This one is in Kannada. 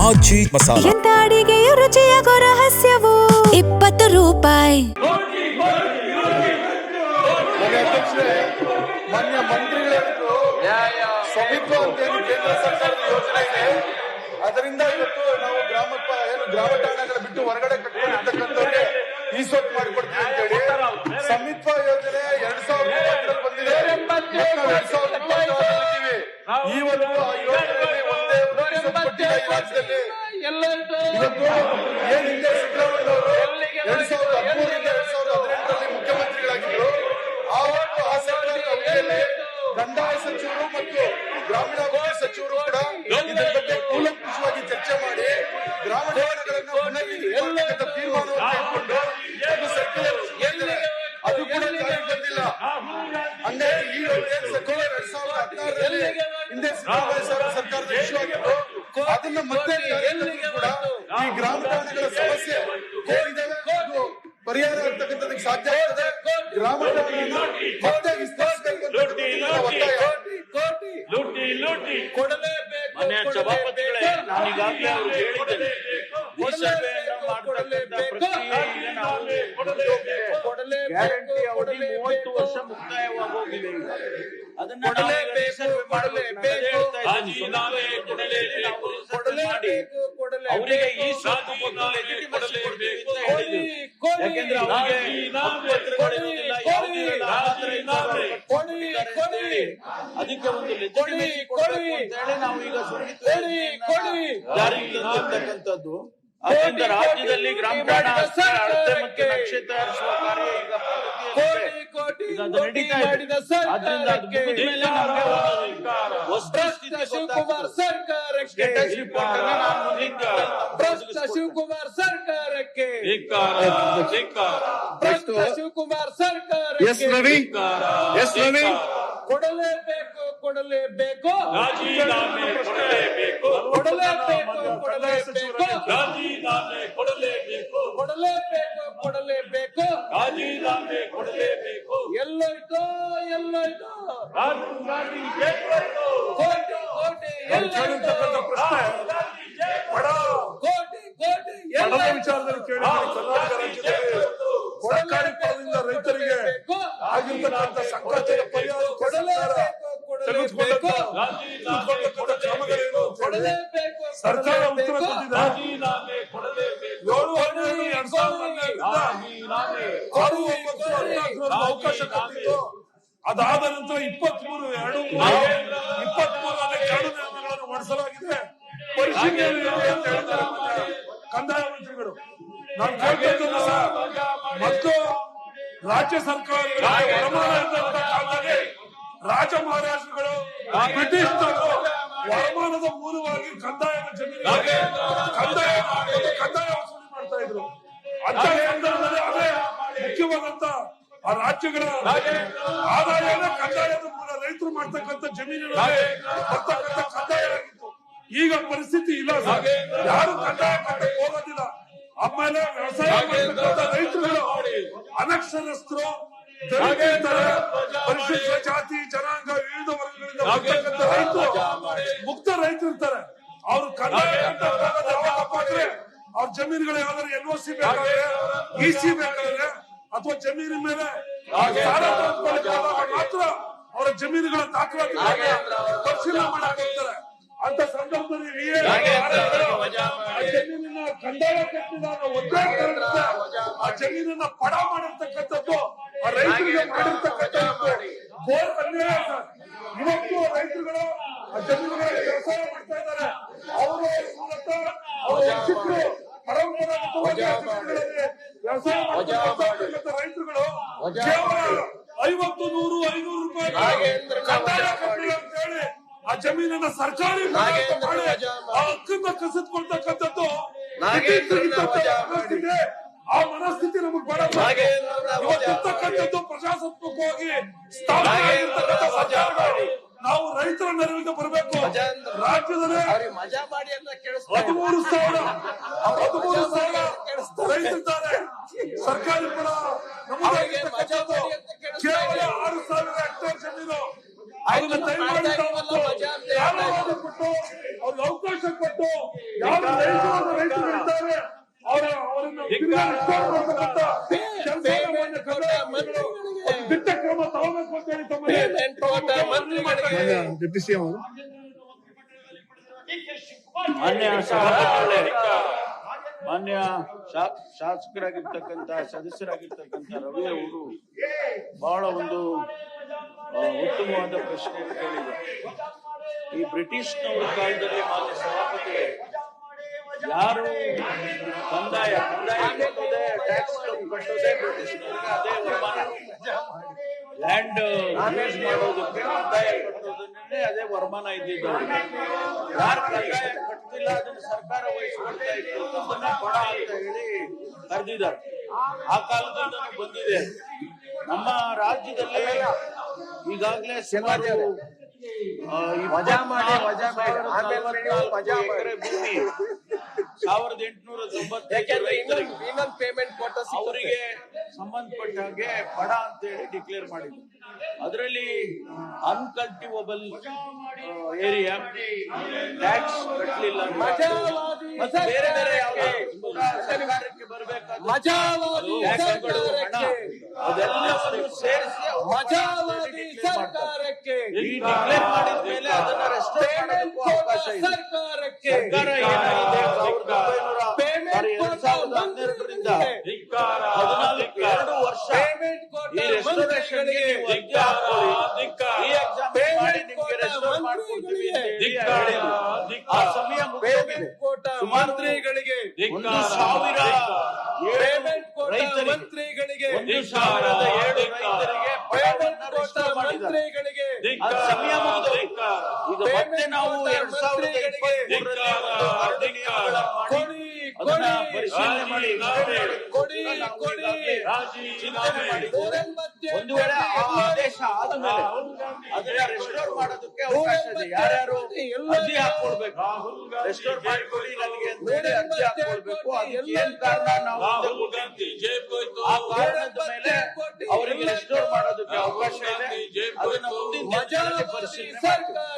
ಆಚಿ ಮಸಾಲ. ಎಂತ ಅಡಿಗೆಯ ರುಚಿಯಾಗೋ ರಹಸ್ಯವು 20 ರೂಪಾಯಿ. ಮಾನ್ಯ ಮಂತ್ರಿಗಳಿಗೂ ಸ್ವಾಮಿತ್ವ ಅಂತ ಏನು ಕೇಂದ್ರ ಸರ್ಕಾರದ ಯೋಜನೆ ಇದೆ, ಅದರಿಂದ ಇವತ್ತು ನಾವು ಗ್ರಾಮ ಠಾಣೆಗಳ ಬಿಟ್ಟು ಹೊರಗಡೆ ಕಟ್ಕೊಂಡಿರ್ತಕ್ಕಂಥವ್ರಿಗೆ ಈ ಸೊತ್ತು ಮಾಡಿಕೊಡ್ತೀವಿ ಅಂತ ಹೇಳಿ ಸ್ವಾಮಿತ್ವ ಯೋಜನೆ 2020 ಬಂದಿದೆ. 2026 ಈವರೆಗೂ ಆ ಯೋಜನೆಯಲ್ಲಿ ಒಂದೇ ಕೊಟ್ಟಿಲ್ಲ ಈ ರಾಜ್ಯದಲ್ಲಿ. ಇವತ್ತು ಏನ್ ಹಿಂದೆ ಸಿದ್ದರಾಮಯ್ಯ ಅವರು 2013ರಿಂದ 2018ರಲ್ಲಿ ಮುಖ್ಯಮಂತ್ರಿಗಳಾಗಿದ್ದರು. ಆವತ್ತು ಆ ಸರ್ಕಾರದ ಅವಧಿಯಲ್ಲಿ ಕಂದಾಯ ಸಚಿವರು ಮತ್ತು ಗ್ರಾಮೀಣಾಭಿವೃದ್ಧಿ ಸಚಿವರು ಕೂಡ ಇದರ ಬಗ್ಗೆ ಕೂಲಂಕುಷವಾಗಿ ಚರ್ಚೆ ಮಾಡಿ ಗ್ರಾಮ ಠಾಣೆಗಳನ್ನು ಪುನರ್ವಿಧಿಸುವಂತ ತೀರ್ಮಾನವನ್ನು ಕೈಗೊಂಡು ಅದು ಸರ್ಕಾರ ಅದು ಕೂಡ ಜಾರಿಗೆ ಬಂದಿಲ್ಲ. ಹಂಗಾಗಿ ಈ ಸರ್ಕಾರ 2016ರಲ್ಲಿ ಹಿಂದೆ ಸಿದ್ದರಾಮಯ್ಯ ಸರ್ಕಾರದ ಇಶ್ಯೂ ಆಗಿತ್ತು. ಅದನ್ನ ಮತ್ತೆ ಕೂಡ ಈ ಗ್ರಾಮ ಠಾಣೆಗಳ ಸಮಸ್ಯೆ ಏನಿದೆ ಪರಿಹಾರ ಆಗ್ತಕ್ಕಂಥದಕ್ಕೆ ಸಾಧ್ಯ ಆಗ್ತದೆ. ಗ್ರಾಮ ಠಾಣೆಯನ್ನು ಮತ್ತೆ ವಿಸ್ತರಿಸಬೇಕು ಅಂತ ಒತ್ತಾಯ. ಮನೆಯ ಸಭಾಪತಿಗಳೇ, ನಾನೀಗಾಗಲೇ ಅವರು ಹೇಳಿದ್ದೇನೆ, ಈ ಸರ್ವೆಯನ್ನು ಮಾಡ್ತಕ್ಕಂಥ ಪ್ರಕ್ರಿಯೆಗೆ ನಾವು ಗ್ಯಾರಂಟಿ ಅವಧಿ 30 ವರ್ಷ ಮುಕ್ತಾಯವಾಗೋಗಿದೆ. ಅದನ್ನ ಸರ್ವೆ ಮಾಡಬೇಕು. ಅವರಿಗೆ ಈ ಸ್ವತ್ತು ಕೊಟ್ಟು ಲೆಜಿಟಿಮಸಿ ಕೊಡಬೇಕು ಅಂತ ಹೇಳಿದ್ರು. ಯಾಕೆಂದ್ರೆ ಅವರಿಗೆ ಅದಕ್ಕೆ ಒಂದು ಲೆಜಿಟಿಮಸಿ ಕೊಡಬೇಕು ಅಂತ ಹೇಳಿ ನಾವು ಈಗ ಜಾರಿಗೆ ತಂದಿರ್ತಕ್ಕಂಥದ್ದು. ಅದರಿಂದ ರಾಜ್ಯದಲ್ಲಿ ಗ್ರಾಮ ಠಾಣಾ ಅಳತೆ ಮತ್ತು ನಕ್ಷೆ ತಯಾರಿಸುವ ಕಾರ್ಯ ಈಗ ನಡೀತಾ ಇದೆ. ಆದ್ರಿಂದ ಅದು ಮುಗಿದ ಮೇಲೆ ನಮಗೆ ವಸ್ತುಸ್ಥಿತಿ ಶಿವಕುಮಾರ್ ಸರ್ಕಾರಕ್ಕೆ ಶಿವಕುಮಾರ್ ಸರ್ಕಾರಕ್ಕೆ ಶಿವಕುಮಾರ್ ಸರ್ಕಾರಕ್ಕೆ ಕೊಡಲೇಬೇಕು ಕೊಡಲೇಬೇಕು ರಾಜೀನಾಮೆ ಕೊಡಲೇಬೇಕು ಕೊಡಲೇಬೇಕು ಕೊಡಲೇಬೇಕು ರಾಜೀನಾಮೆ ಕೊಡಲೇಬೇಕು ಕೊಡಲೇಬೇಕು ಕೊಡಲೇಬೇಕು ರಾಜೀನಾಮೆ ಕೊಡಲೇಬೇಕು. ಎಲ್ಲೋಯ್ತು ಎಲ್ಲೋಯ್ತು ಕೋಟಿ ಕೋಟಿ ಎಲ್ಲೋಯ್ತು ಕೋಟಿ ಕೋಟಿ ವಿಚಾರದಲ್ಲಿ ಕೇಳಿದ್ರೆ ಕರ್ನಾಟಕ ರಾಜ್ಯದಲ್ಲಿ ಸರ್ಕಾರಿ ಪರದಿಂದ ರೈತರಿಗೆ ಆಗಿರ್ತಕ್ಕಂಥ ಸಂಕಷ್ಟದ ಪರಿಹಾರ ತೆಗೆದುಕೊಂಡಂತ ಕ್ರಮಗಳೇನು ಸರ್ಕಾರ ಉತ್ತರ ಕೊಟ್ಟಿದೆ. 7/11/2014 ಅವಕಾಶ ಕೊಟ್ಟಿತ್ತು. ಅದಾದ ನಂತರ 23ರಲ್ಲಿ 2 ನಿಯಮಗಳನ್ನು ಮಾಡಿಸಲಾಗಿದೆ. ಪರಿಶೀಲನೆ ಅಂತ ಹೇಳಿದ್ದಾರೆ ಕಂದಾಯ ಮಂತ್ರಿಗಳು. ನಾನು ಕೇಳ್ತಿದ್ದೇನೆ ಸರ್, ಮತ್ತು ರಾಜ್ಯ ಸರ್ಕಾರಗಳಿಗೆ ವರಮಾನ ಇದ್ದಂತ ಕಾಲದಲ್ಲಿ ರಾಜ ಮಹಾರಾಜರುಗಳು ಬ್ರಿಟಿಷರು ವರಮಾನದ ಮೂಲವಾಗಿ ಕಂದಾಯದ ಜಮೀನಿಗೆ ಕಂದಾಯ ವಸೂಲಿ ಮಾಡ್ತಾ ಇದ್ರು. ಅಂತ ಸಂದರ್ಭದಲ್ಲಿ ಅದೇ ಮುಖ್ಯವಾದಂತ ಆ ರಾಜ್ಯಗಳ ಆದಾಯವೇ ಕಂದಾಯದ ಮೂಲ ರೈತರು ಮಾಡ್ತಕ್ಕಂಥ ಜಮೀನುಗಳಲ್ಲಿ ಬರ್ತಕ್ಕಂಥ ಕಂದಾಯ ಆಗಿತ್ತು. ಈಗ ಪರಿಸ್ಥಿತಿ ಇಲ್ಲ ಸರ್, ಯಾರು ಕಂದಾಯ ಕಟ್ಟಕ್ಕೆ ಹೋಗೋದಿಲ್ಲ. ಆಮೇಲೆ ವ್ಯವಸಾಯ ಮಾಡ್ತಕ್ಕಂಥ ರೈತರುಗಳು ಅನಕ್ಷರಸ್ಥರು, ದಲಿತರು, ಪರಿಶಿಷ್ಟ ಜಾತಿ ಜನಾಂಗ ವಿವಿಧ ವರ್ಗಗಳಿಂದ ಬರ್ತಕ್ಕಂಥ ರೈತರು, ಮುಕ್ತ ರೈತರು ಇರ್ತಾರೆ. ಅವ್ರು ಕಂದಾಯ ಕಟ್ಟಬೇಕಾದ್ರೆ ಅವ್ರ ಜಮೀನುಗಳು ಯಾವ್ದಾದ್ರು NOC ಬೇಕಾದ್ರೆ, EC ಬೇಕಾದ್ರೆ ಅಥವಾ ಜಮೀನಿನ ಮೇಲೆ ಮಾತ್ರ ಅವರ ಜಮೀನುಗಳ ದಾಖಲಾತಿ ಪರಿಶೀಲನೆ ಮಾಡಕ್ ಹೋಗ್ತಾರೆ. ಅಂತ ಸಂದರ್ಭದಲ್ಲಿ ಜಮೀನಿನ ಕಂದಾಯ ಕಟ್ಟಿದಾಗ ಒಂದೇ ಕಾರಣಕ್ಕೆ ಆ ಜಮೀನನ್ನ ಪಡ ಮಾಡಿರ್ತಕ್ಕಂಥದ್ದು ಆ ರೈತರಿಗೆ ಮಾಡಿರ್ತಕ್ಕಂಥದ್ದು ಘೋರ ಅನ್ಯಾಯ ಸರ್. ಇವತ್ತು ರೈತರುಗಳು ಆ ಜಮೀನುಗಳಲ್ಲಿ ವ್ಯವಸಾಯ ಮಾಡ್ತಾ ಇದ್ದಾರೆ. ಅವರು ಮೂಲತಃ ಅವರು ಶಿಕ್ಷಕರು ಪರಂಪರಾಗತವಾಗಿ ಆ ಜಮೀನುಗಳಲ್ಲಿ ವ್ಯವಸಾಯ ಮಾಡ್ತಕ್ಕಂಥ ರೈತರುಗಳು ಕೇವಲ 50, 100, 500 ರೂಪಾಯಿ ಕಂದಾಯ ಕಟ್ಟಿಲ್ಲ ಅಂತ ಹೇಳಿ ಆ ಜಮೀನನ್ನ ಸರ್ಕಾರಿ ಮಾಡಿ ಆ ಹಕ್ಕನ್ನ ಕಸಿದ್ಕೊಳ್ತಕ್ಕಂಥದ್ದು ಆ ಮನಸ್ಥಿತಿ ನಮಗ್ ಬೇಡ. ಇವತ್ತಿರ್ತಕ್ಕಂಥದ್ದು ಪ್ರಜಾಸತ್ತಾತ್ಮಕವಾಗಿ ನಾವು ರೈತರ ನೆರವಿಗೆ ಬರಬೇಕು. ರಾಜ್ಯದಲ್ಲಿ 13,000 ರೈತರಿದ್ದಾರೆ. ಸರ್ಕಾರಿ ಪರ ನಮೂದಾಗಿರ್ತಕ್ಕಂಥದ್ದು ಕೇವಲ 6,000 ಹೆಕ್ಟೇರ್ ಜಮೀನು. ಅದನ್ನ ದಯಮಾಡಿ ಕೊಟ್ಟು ಅವ್ರಿಗೆ ಅವಕಾಶ ಕೊಟ್ಟು ಯಾವ ಡೆಪ್ಯೂಟಿ ಸಿಎಂ ಅವರು. ಮಾನ್ಯ ಸಭಾಪತಿಗಳೇ, ಮಾನ್ಯ ಶಾಸಕರಾಗಿರ್ತಕ್ಕಂಥ ಸದಸ್ಯರಾಗಿರ್ತಕ್ಕಂಥ ರವಿ ಅವರು ಬಹಳ ಒಂದು ಉತ್ತಮವಾದ ಪ್ರಶ್ನೆ ಕೇಳಿದರು. ಈ ಬ್ರಿಟಿಷ್ನವರ ಕಾಲದಲ್ಲಿ ಮಾನ್ಯ ಸಭಾಪತಿಗಳೇ, ಯಾರು ಕಂದಾಯ ಕಟ್ಟೋದೆ, ಟ್ಯಾಕ್ಸ್ ಕಟ್ಟೋದೆ ಬ್ರಿಟಿಷ್ನವರಿಗೆ ಅದೇ ವರಮಾನ. ಲ್ಯಾಂಡ್ ಯೂಸ್ ಮಾಡೋದಕ್ಕೆ ಕಂದಾಯ ಕಟ್ಟೋದನ್ನೇ ಅದೇ ವರಮಾನ ಇದ್ದಿದ್ದು. ಯಾರು ಕಂದಾಯ ಕಟ್ತಿಲ್ಲ ಅದನ್ನು ಸರ್ಕಾರ ವಹಿಸ್ಕೊಳ್ತಾ ಇತ್ತು, ಅದನ್ನ ಕೊಡ ಅಂತ ಹೇಳಿ ಕರೆದಿದ್ದಾರೆ. ಆ ಕಾಲದಿಂದ ಬಂದಿದೆ. ನಮ್ಮ ರಾಜ್ಯದಲ್ಲಿ ಈಗಾಗಲೇ ಸುಮಾರು 24,000 ಎಕರೆ ಭೂಮಿ 1890 ಪೇಮೆಂಟ್ ಅವರಿಗೆ ಸಂಬಂಧಪಟ್ಟ ಹಾಗೆ ಬಡ ಅಂತ ಹೇಳಿ ಡಿಕ್ಲೇರ್ ಮಾಡಿದ್ರು. ಅದರಲ್ಲಿ ಅನ್ಕಲ್ಟಿವಬಲ್ ಏರಿಯಾ ಟ್ಯಾಕ್ಸ್ ಕಟ್ಟಲಿಲ್ಲ. ಮತ್ತೆ ಬೇರೆ ಬೇರೆ ಸರ್ಕಾರಕ್ಕೆ ಬರಬೇಕಾದ ಅದೆಲ್ಲವನ್ನು ಸೇರಿಸಿ ಸರ್ಕಾರಕ್ಕೆ ಡಿಕ್ಲೇರ್ ಮಾಡಿದ ಮೇಲೆ ಅದನ್ನ ರೆಸ್ಟೋರ್ ಮಾಡೋದಕ್ಕೂ ಅವಕಾಶ ಇದೆ. ಸರ್ಕಾರಕ್ಕೆ ಸರ್ಕಾರ ಏನಾಗಿದೆ 2012ರಿಂದ 2 ವರ್ಷ ಈ ರೆಸ್ಟೋರೇಷನ್ಗೆ ನೀವು ಅರ್ಜಿ ಹಾಕೊಳ್ಳಿ, ಈ ಎಕ್ಸಾಮ್ ಮಾಡಿ ನಿಮ್ಗೆ ರೆಸ್ಟೋರ್ ಮಾಡ್ಕೊಡ್ತೀವಿ ಅಂತ ಹೇಳಿ ಆ ಸಮಯ ಮುಗಿದೋಗಿದೆ. ಸುಮಾರು 1,000 ಮಂತ್ರಿಗಳಿಗೆ 1,007 ರೈತರಿಗೆ ಪಡವನ್ನ ರೆಸ್ಟೋರ್ ಮಾಡಿದ್ದಾರೆ. ಅದು ಸಮಯ ಮುಗಿದೋಗಿದೆ. ಈಗ ಮತ್ತೆ ನಾವು 2023ರಲ್ಲಿ ಕರಡು ನಿಯಮಗಳನ್ನು ಮಾಡಿ ಅದನ್ನ ಪರಿಶೀಲನೆ ಮಾಡಿ ಚಿಂತನೆ ಮಾಡಿದ್ದೇವೆ. ಒಂದು ವೇಳೆ ಆ ಆದೇಶ ಆದ್ಮೇಲೆ ಅದನ್ನ ರೆಸ್ಟೋರ್ ಮಾಡೋದಕ್ಕೆ ಅವಕಾಶ ಇದೆ. ಯಾರ್ಯಾರು ಅರ್ಜಿ ಹಾಕೊಳ್ಬೇಕು, ರೆಸ್ಟೋರ್ ಮಾಡಿಕೊಡಿ ನನಗೆ ಅಂತ ಹೇಳಿ ಅರ್ಜಿ ಹಾಕೊಳ್ಬೇಕು. ಅದಕ್ಕೆ ಏನ್ ಕಾರಣ ನಾವು